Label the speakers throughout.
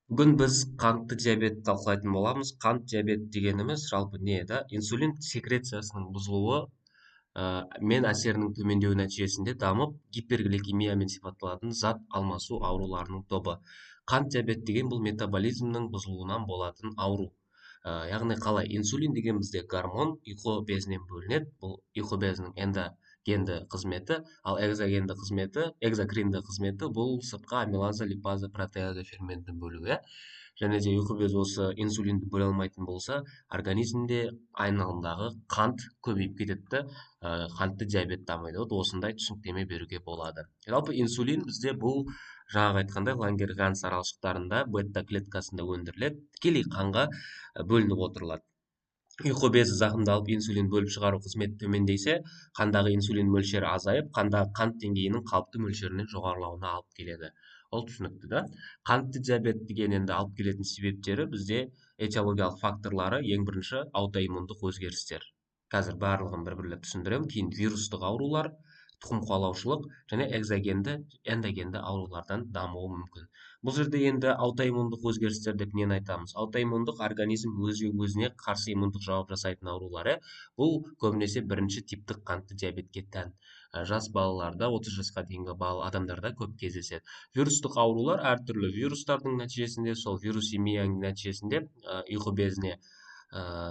Speaker 1: Бүгін біз қантты диабетті талқылайтын боламыз. Қант диабет дегеніміз жалпы не да? Инсулин секрециясының бұзылуы мен әсерінің төмендеуі нәтижесінде дамып, гипергликемиямен сипатталатын зат алмасу ауруларының тобы. Қант диабет деген бұл метаболизмнің бұзылуынан болатын ауру. Яғни қалай? Инсулин деген бізде гормон ұйқы безінен бөлінеді. Бұл ұйқы безінің эндогенді қызметі, ал экзокринді қызметі бұл сыртқа амилаза, липаза, протеаза ферментін бөлу, иә. Және де ұйқы безі осы инсулинді бөле алмайтын болса, организмде айналымдағы қант көбейіп кетеді, қантты диабет дамиды. Вот осындай түсініктеме беруге болады. Жалпы инсулин бізде бұл жаңағы айтқандай лангерганс аралшықтарында бета клеткасында өндіріледі, тікелей қанға бөлініп отырылады. Ұйқы безі зақымдалып, инсулин бөліп шығару қызметі төмендесе, қандағы инсулин мөлшері азайып, қандағы қант деңгейінің қалыпты мөлшерінен жоғарылауына алып келеді. Ол түсінікті да. Қантты диабет деген енді алып келетін себептері бізде этиологиялық факторлары ең бірінші аутоиммундық өзгерістер. Қазір барлығын бір-бірлеп түсіндіремін. Кейін вирустық аурулар, тұқым қуалаушылық және эндогенді аурулардан дамуы мүмкін. Бұл жерде енді аутоиммундық өзгерістер деп нені айтамыз? Аутоиммундық организм өзіне қарсы иммундық жауап жасайтын аурулары. Бұл көбінесе бірінші типтік қантты диабетке тән. Жас балаларда, 30 жасқа дейінгі адамдарда көп кездеседі. Вирустық аурулар әртүрлі вирустардың нәтижесінде, сол вирусемияның нәтижесінде ұйқы безіне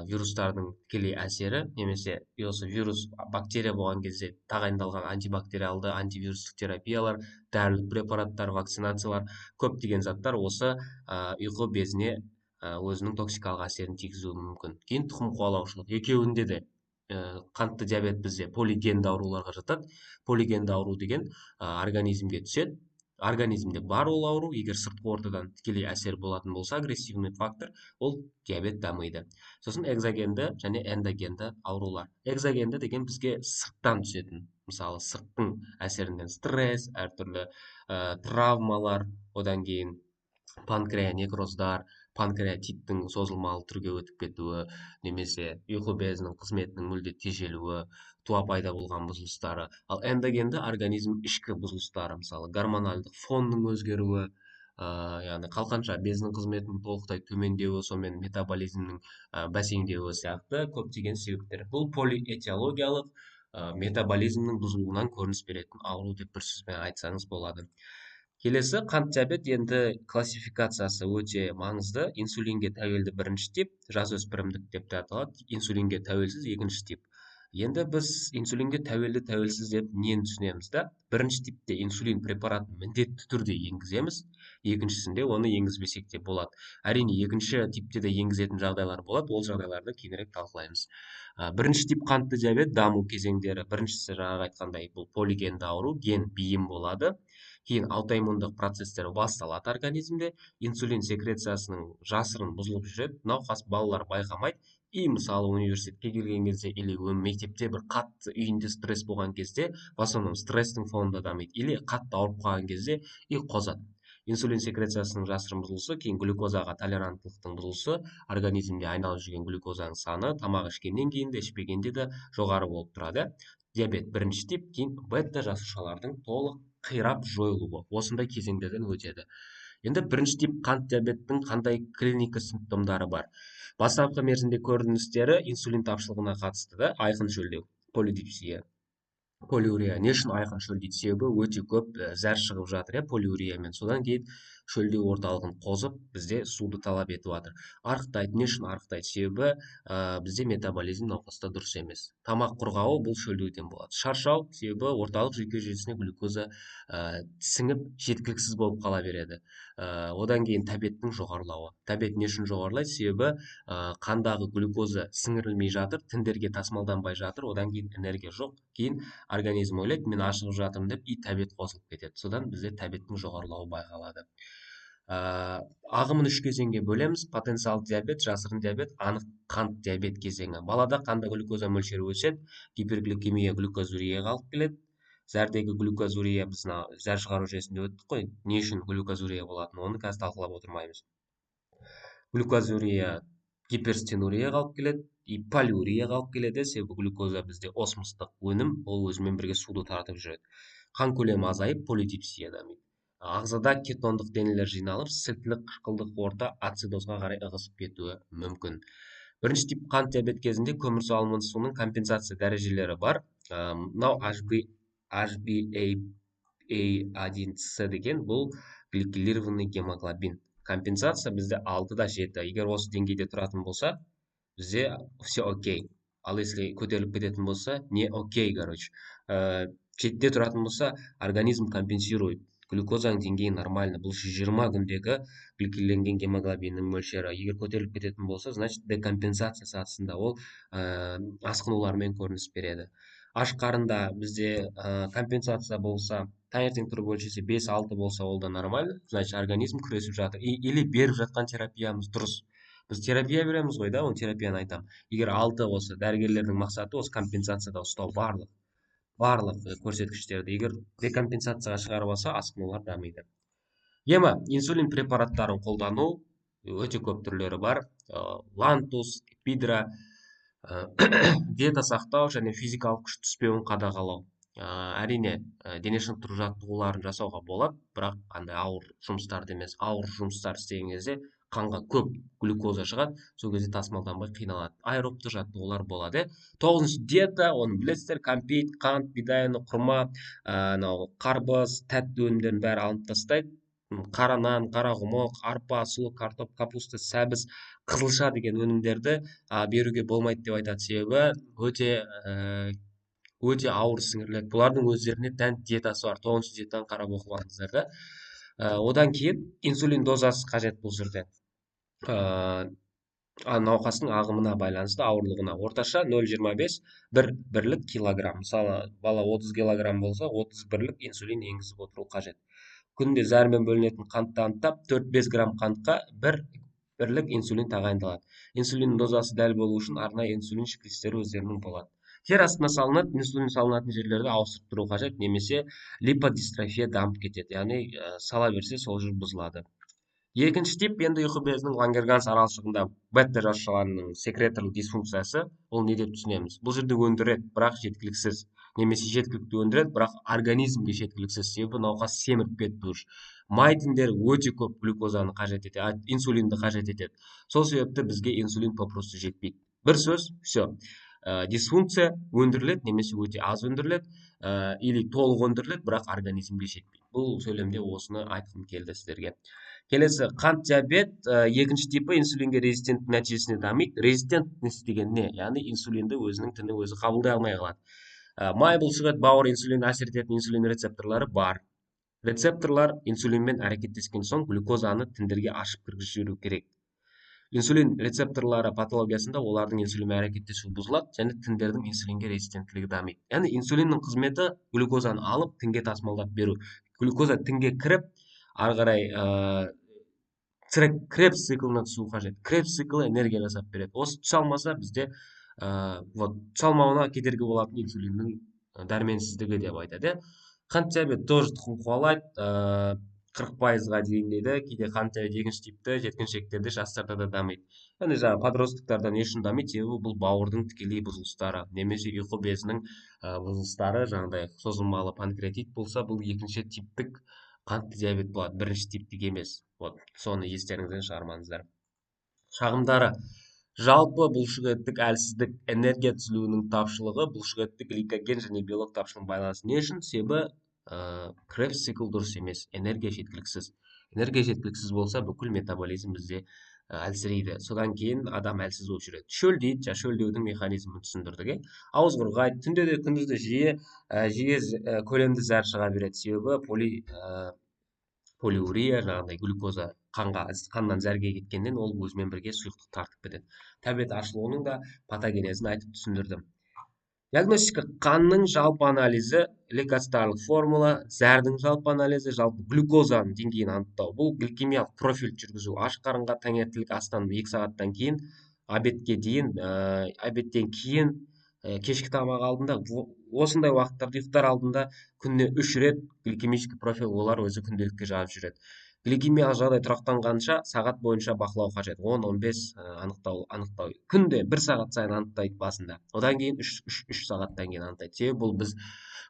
Speaker 1: вирустардың тікелей әсері, немесе осы вирус бактерия болған кезде тағайындалған антибактериалды антивирустық терапиялар, дәрілік препараттар, вакцинациялар, көптеген заттар осы ұйқы безіне өзінің токсикалық әсерін тигізуі мүмкін. Кейін тұқым қуалаушылық, екеуінде де қантты диабет бізде полигенді ауруларға жатады. Полигенді ауру деген организмге түседі. Организмде бар ол ауру, егер сыртқы ортадан тікелей әсер болатын болса, агрессивный фактор, ол диабет дамиды. Сосын экзогенді және эндогенді аурулар. Экзогенді деген бізге сырттан түсетін, мысалы сырттың әсерінен стресс, әртүрлі травмалар, одан кейін панкреонекроздар, панкреатиттің созылмалы түрге өтіп кетуі, немесе ұйқы безінің қызметінің мүлде тежелуі, туа пайда болған бұзылыстары. Ал эндогенді организм ішкі бұзылыстары, мысалы гормональдық фонның өзгеруі, яғни қалқанша безінің қызметінің толықтай төмендеуі, сонымен метаболизмнің бәсеңдеуі сияқты көптеген себептер. Бұл полиэтиологиялық метаболизмнің бұзылуынан көрініс беретін ауру деп бір сөзбен айтсаңыз болады. Келесі қант диабет енді классификациясы өте маңызды. Инсулинге тәуелді бірінші тип, жасөспірімдік деп те аталады. Инсулинге тәуелсіз екінші тип. Енді біз инсулинге тәуелді тәуелсіз деп нені түсінеміз да? Бірінші типте инсулин препаратын міндетті түрде енгіземіз, екіншісінде оны енгізбесек те болады. Әрине, екінші типте де енгізетін жағдайлар болады, ол жағдайларды кейінірек талқылаймыз. Бірінші тип қантты диабет даму кезеңдері. Біріншісі жаңағы айтқандай бұл полигенді ауру, ген бейім болады. Кейін аутоиммундық процестер басталады организмде, инсулин секрециясының жасырын бұзылып жүреді. Науқас балалар байқамайды. И мысалы университетке келген кезде или мектепте бір қатты үйінде стресс болған кезде, в основном стресстің фонында дамиды, или қатты ауырып қалған кезде и қозады. Инсулин секрециясының жасырын бұзылысы, кейін глюкозаға толеранттылықтың бұзылысы, организмде айналып жүрген глюкозаның саны тамақ ішкеннен кейін де ішпегенде де жоғары болып тұрады. Диабет бірінші тип, кейін бета жасушалардың толық қирап жойылуы осындай кезеңдерден өтеді. Енді бірінші тип қант диабеттің қандай клиника симптомдары бар? Бастапқы мерзімде көріністері инсулин тапшылығына қатысты да айқын шөлдеу, полидипсия, полиурия. Не үшін айқын шөлдейді? Себебі өте көп зәр шығып жатыр, полиуриямен. Содан кейін шөлдеу орталығын қозып, бізде суды талап етіп жатыр. Арықтайды. Не үшін арықтайды? Себебі бізде метаболизм науқаста дұрыс емес. Тамақ құрғауы бұл шөлдеуден болады. Шаршау, себебі орталық жүйке жүйесіне глюкоза сіңіп жеткіліксіз болып қала береді. Одан кейін тәбеттің жоғарылауы. Тәбет не үшін жоғарылайды? Себебі қандағы глюкоза сіңірілмей жатыр, тіндерге тасымалданбай жатыр, одан кейін энергия жоқ. Кейін организм ойлайды, мен ашығып жатырмын деп, и тәбет қосылып кетеді. Содан бізде тәбеттің жоғарылауы байқалады. Ағымын үш кезеңге бөлеміз: потенциалды диабет, жасырын диабет, анық қант диабет кезеңі. Балада қанда глюкоза мөлшері өседі, гипергликемия глюкозурияға алып келеді. Зәрдегі глюкозурия, біз зәр шығару жүйесінде өттік қой, не үшін глюкозурия болатын, оны қазір талқылап отырмаймыз. Глюкозурия гиперстенурияға алып келеді, и полиурияға алып келеді, себебі глюкоза бізде осмостық өнім, ол өзімен бірге суды тартып жүреді. Қан көлемі азайып, полидипсия дамиды. ағзада кетондық денелер жиналып, сілтілік қышқылдық орта ацидозға қарай ығысып кетуі мүмкін. Бірінші тип қант диабет кезінде көмірсу алымын компенсация дәрежелері бар. Мынау HbA1c деген бұл гликированный гемоглобин. Компенсация бізде 6-да 7. Егер осы деңгейде тұратын болса, бізде все окей. Ал если көтеріліп кететін болса, не окей, короче. 7-де тұратын болса, организм компенсирует. Глюкозаның деңгейі нормально. Бұл 20 күндегі гликирленген гемоглобиннің мөлшері. Егер көтеріліп кететін болса, значит декомпенсация сатысында ол асқынулармен көрініс береді. Аш қарында бізде компенсация болса, таңертең тұрып өлшесе 5-6 болса, ол да нормально. Значит, организм күресіп жатыр. Или беріп жатқан терапиямыз дұрыс. Біз терапия береміз ғой, да, оны терапияны айтам. Егер 6 болса, дәрігерлердің мақсаты осы компенсацияда ұстау барлық көрсеткіштерді. Егер декомпенсацияға шығарып алса, асқынулар дамиды. Инсулин препараттарын қолдану өте көп түрлері бар. Лантус, эпидра, диета сақтау және физикалық күш түспеуін қадағалау. Әрине, дене шынықтыру жаттығуларын жасауға болады, бірақ қандай ауыр жұмыстарды емес, ауыр жұмыстар істеген кезде қанға көп глюкоза шығады, сол кезде тасымалданбай қиналады. Аэробты жаттығулар болады. 9-шы диета, оны білесіздер, кәмпит, қант, бидай ұны, құрма, қарбыз, тәтті өнімдердің бәрі алынып тастайды. Қара нан, қара құмық, арпа, сұлы картоп, капуста, сәбіз, қызылша деген өнімдерді беруге болмайды деп айтады. Себебі өте ауыр сіңіріледі. Бұлардың өздеріне тән диетасы бар. 9-шы диетаны қарап оқып алыңыздар да. Одан кейін инсулин дозасы қажет бұл жерде. Науқастың ағымына байланысты, ауырлығына. Орташа 0,25 бірлік килограмм. Мысалы, бала 30 килограмм болса, 30 бірлік инсулин енгізіп отыру қажет. Күнде зәрмен бөлінетін қантты анықтап, 4-5 грамм қантқа бірлік инсулин тағайындалады. Инсулин дозасы дәл болу үшін арнайы инсулин шприцтері өздерінің болады. Тер астына салынады, инсулин салынатын жерлерді ауыстырып тұру қажет, немесе липодистрофия дамып кетеді. Яғни сала берсе сол жер бұзылады. Екінші тип енді ұйқы безінің лангерганс аралшығында бета жасушаларының секреторлық дисфункциясы. Ол не деп түсінеміз? Бұл жерде өндіреді, бірақ жеткіліксіз. Немесе жеткілікті өндіреді, бірақ организмге жеткіліксіз. Себебі науқас семіріп кетті уже. Май тіндері өте көп глюкозаны қажет етеді, инсулинді қажет етеді. Сол себепті бізге инсулин попросту жетпейді. Бір сөз, все. Дисфункция өндіріледі, немесе өте аз өндіріледі, или толық өндіріледі, бірақ организмге жетпейді. Бұл сөйлемде осыны айтқым келді сіздерге. Келесі, қант диабет екінші типі инсулинге резистент нәтижесінде дамиды. Резистентность деген не? Яғни инсулинді өзінің тіні өзі қабылдай алмай қалады. Май бұлшық ет бауыр инсулин әсер ететін инсулин рецепторлары бар. Рецепторлар инсулинмен әрекеттескен соң глюкозаны тіндерге ашып кіргізіп жіберу керек. Инсулин рецепторлары патологиясында олардың инсулинмен әрекеттесуі бұзылады, және тіндердің инсулинге резистенттілігі дамиды. Яғни инсулиннің қызметі глюкозаны алып, тінге тасымалдап беру. Глюкоза тінге кіріп, ары қарай Кребс циклына түсу қажет. Кребс циклы энергия жасап береді. Осы түсе алмаса, бізде түсе алмауына кедергі болатын инсулиннің дәрменсіздігі деп айтады. Қант диабет тоже тұқым қуалайды, 40%-ға дейін дейді. Кейде қант диабет екінші типті жеткіншектерде, жастарда да дамиды. Яғни жаңағы подростықтарда не үшін дамиды? Себебі бұл бауырдың тікелей бұзылыстары, немесе ұйқы безінің бұзылыстары, жаңағыдай созылмалы панкреатит болса, бұл екінші типтік қантты диабет болады, бірінші типтік емес. Соны естеріңізден шығармаңыздар. Шағымдары. Жалпы бұлшық еттік әлсіздік, энергия түзілуінің тапшылығы, бұлшық еттік гликоген және белок тапшылығының байланысы не үшін? Себебі Кребс цикл дұрыс емес, энергия жеткіліксіз. Энергия жеткіліксіз болса, бүкіл метаболизм бізде әлсірейді. Содан кейін адам әлсіз болып жүреді. Шөлдейді, шөлдеудің механизмін түсіндірдік. Ауыз құрғайды, түнде де күндізде жиі көлемді зәр шыға береді. Себебі полиурия, жаңағыдай глюкоза қаннан зәрге кеткеннен ол өзімен бірге сұйықтық тартып кетеді. Тәбет ашылуының да патогенезін айтып түсіндірдім. Диагностика: қанның жалпы анализі, лейкоцитарлық формула, зәрдің жалпы анализі, жалпы глюкозаның деңгейін анықтау. Бұл гликемиялық профиль жүргізу. Аш қарынға таңертелік астан 2 сағаттан кейін, обедтен кейін, кешкі тамақ алдында, осындай уақыттарда ұйықтар алдында күніне 3 рет гликемический профиль олар өзі күнделікке жазып жүреді. гликемиялық жағдай тұрақтанғанша сағат бойынша бақылау қажет. 10-15 анықтау. Күнде 1 сағат сайын анықтайды басында. Одан кейін 3 сағаттан кейін анықтайды. Себебі бұл біз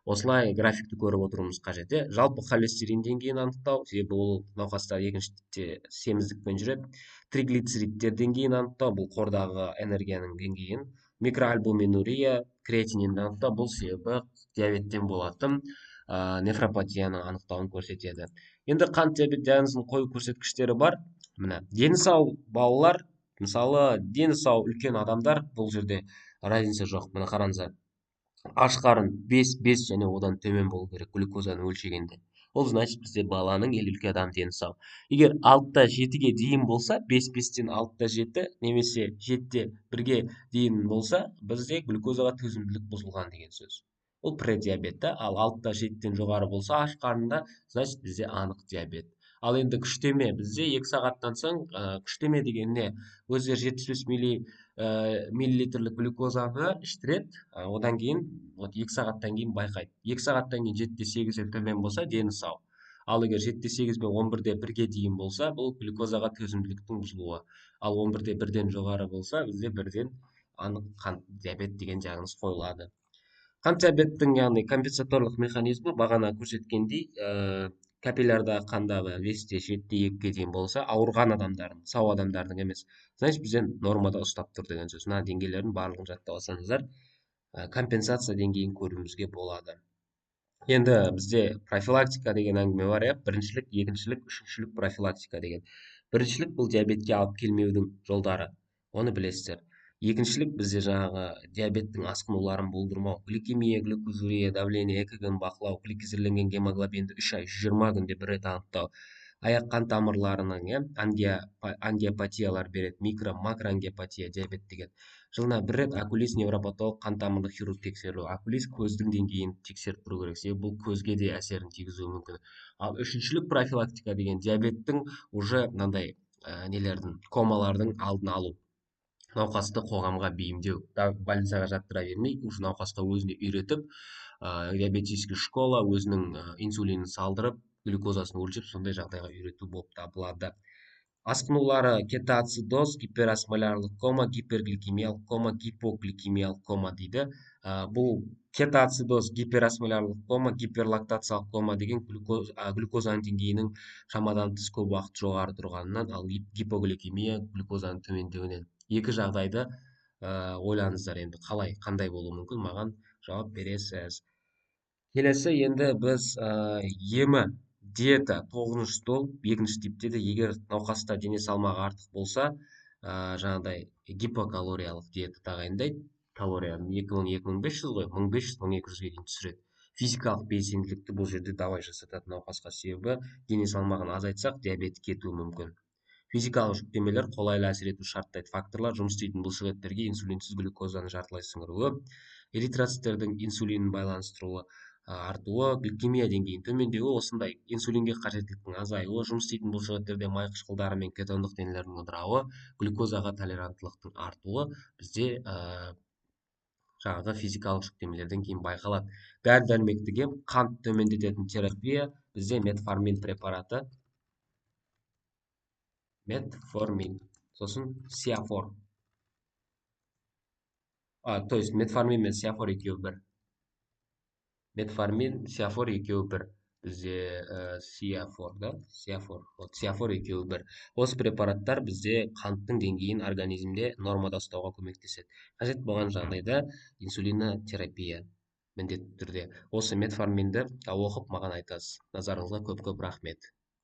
Speaker 1: осылай графикті көріп отыруымыз қажет. Жалпы холестерин деңгейін анықтау, себебі ол науқастар екіншіде семіздікпен жүреді. Триглицеридтер деңгейін анықтау, бұл қордағы энергияның деңгейін. Микроальбуминурия, креатининді анықтау, бұл себебі диабеттен болатын нефропатияны анықтауын көрсетеді. Енді қант диабет диагнозын қою көрсеткіштері бар. Міне, дені сау балалар, мысалы, дені сау үлкен адамдар, бұл жерде разница жоқ. Міне қараңыздар. Аш қарын 5 және одан төмен болу керек глюкозаны өлшегенде. Ол значит бізде баланың үлкен адам дені сау. Егер 6-7-ге дейін болса, 5-5-тен 6-7 немесе 7-те 1-ге дейін болса, бізде глюкозаға төзімділік бұзылған деген сөз. Ол предиабет, ал 6-7-тен жоғары болса, аш қарында, значит бізде анық диабет. Ал енді күштеме бізде 2 сағаттан соң күштеме деген не? Өздері 75 миллилитрлік глюкозаны іштіреді, одан кейін 2 сағаттан кейін байқайды. 2 сағаттан кейін 7-8-ден төмен болса, дені сау. Ал егер 7-8 пен 11-де 1-ге дейін болса, бұл глюкозаға төзімділіктің бұзылуы. Ал 11-де 1-ден жоғары болса, бізде бірден анық қант диабет деген диагноз қойылады. Қант диабеттің яғни компенсаторлық механизмі бағана көрсеткендей, капиллярдағы қанда 5-7-2-ге дейін болса, ауырған адамдардың, сау адамдардың емес. Значит, бізден нормада ұстап тұр деген сөз. Мына деңгейлердің барлығын жаттап алсаңыздар, компенсация деңгейін көруімізге болады. Енді бізде профилактика деген әңгіме бар, біріншілік, екіншілік, үшіншілік профилактика деген. Біріншілік бұл диабетке алып келмеудің жолдары. Оны білесіздер. Екіншілік бізде жаңағы диабеттің асқынуларын болдырмау, гликемия, глюкозурия, давление, ЭКГ-ны бақылау, гликозирленген гемоглобинді 3 ай 120 күнде бір рет анықтау, аяқ қан тамырларының ангиопатиялар береді, микро, макроангиопатия, диабет деген. Жылына бір рет окулист невропатолог қан тамырлық хирург тексеру, окулист көздің деңгейін тексеріп тұру керек, себебі бұл көзге де әсерін тигізуі мүмкін. Ал үшіншілік профилактика деген диабеттің уже мынандай нелердің, комалардың алдын алу. Науқасты қоғамға бейімдеу, больницаға жаттыра бермей, уже науқасқа өзіне үйретіп, диабетический школа өзінің инсулинін салдырып, глюкозасын өлшеп, сондай жағдайға үйрету болып табылады. Асқынулары кетоацидоз, гиперосмолярлық кома, гипергликемиялық кома, гипогликемиялық кома дейді. Бұл кетоацидоз, гиперосмолярлық кома, гиперлактациялық кома деген глюкозаның деңгейінің шамадан тыс көп уақыт жоғары тұрғанынан, ал гипогликемия глюкозаның төмендеуінен. Екі жағдайды ойлаңыздар, енді қандай болуы мүмкін, маған жауап бересіз. Келесі енді біз емі диета 9-шы стол, 2-ші типте де егер науқаста дене салмағы артық болса, жаңағыдай гипокалориялық диета тағайындайды. Калорияны 2000-2500 ғой, 1500-1200-ге дейін түсіреді. Физикалық белсенділікті бұл жерде давай жасатады науқасқа, себебі дене салмағын азайтсақ, диабет кетуі мүмкін. Физикалық жүктемелер қолайлы әсер ету шарттайды факторлар жұмыс істейтін бұлшық еттерге инсулинсіз глюкозаны жартылай сіңіруі, эритроциттердің инсулинін байланыстыруы, артуы, гликемия деңгейін төмендеуі, осындай инсулинге қажеттіліктің азаюы, жұмыс істейтін бұлшық еттерде май қышқылдары мен кетондық денелердің ыдырауы, глюкозаға толеранттылықтың артуы бізде жаңағы физикалық жүктемелерден кейін байқалады. Дәрі-дәрмектік ем, қант төмендететін терапия бізде метформин препараты, метформин, сосын сиафор. То есть метформин мен сиафор екеуі бір. Метформин, сиафор екеуі бір. Бізде сиафор, да? Сиафор екеуі бір. Осы препараттар бізде қанттың деңгейін организмде нормада ұстауға көмектеседі. Қажет болған жағдайда инсулинотерапия міндетті түрде. Осы метформинді оқып маған айтасыз. Назарыңызға көп-көп рахмет.